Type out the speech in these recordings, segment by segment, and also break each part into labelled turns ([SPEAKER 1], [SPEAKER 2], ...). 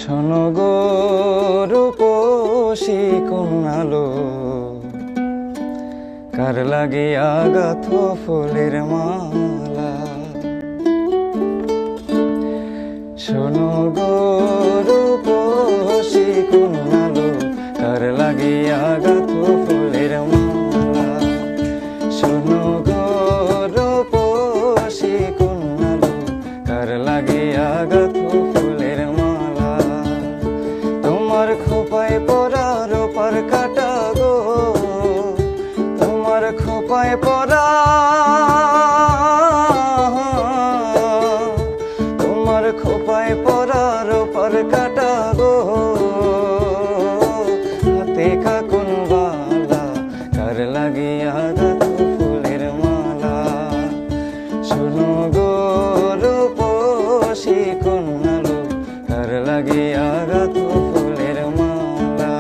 [SPEAKER 1] শোনো গো রূপসী কন্যালো, কার লাগিয়া গাথো ফুলের মালা। শোনো গো রূপসী কন্যালো, কার লাগিয়া গাথো ফুলের মালা। শোনো গো রূপসী কন্যালো, কার লাগিয়া গাথো ফুলের মালা। তোমার খোপায় পরা রূপার কাটা গো, তোমার খোপায় পরা, তোমার খোপায় পরা রূপার কাটা গো। হাতে কাকুন বালা, কার লাগিয়া গাথো ফুলের মালা। শোনো গো রূপসী কন্যালো, কার লাগিয়া গাথো ফুলের মালা।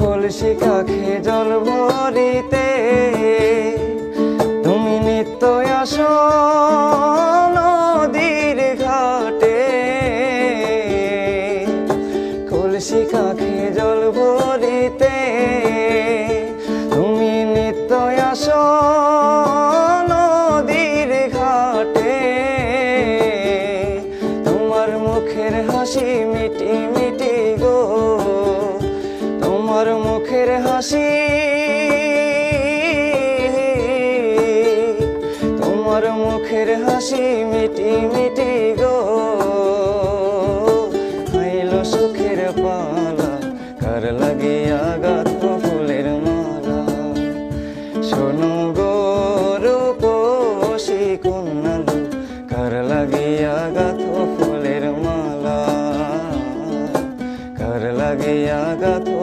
[SPEAKER 1] কলসি কাখে জল ভরিতে তুমি নিত্য আসো নদীর ঘাটে। কলসি কাখে জল ভরিতে তুমি নিত্য আসো নদীর ঘাটে। তোমার মুখের হাসি মিটি মিটি গো, তোমার মুখের হাসি, তোমার মুখের হাসি মিটি মিটি গো। আইলো সুখের পালা, কার লাগিয়া গাথো ফুলের মালা। শোনো গো রূপসী কন্যালো, কার লাগিয়া গাথো ফুলের মালা। কার লাগিয়া গাথো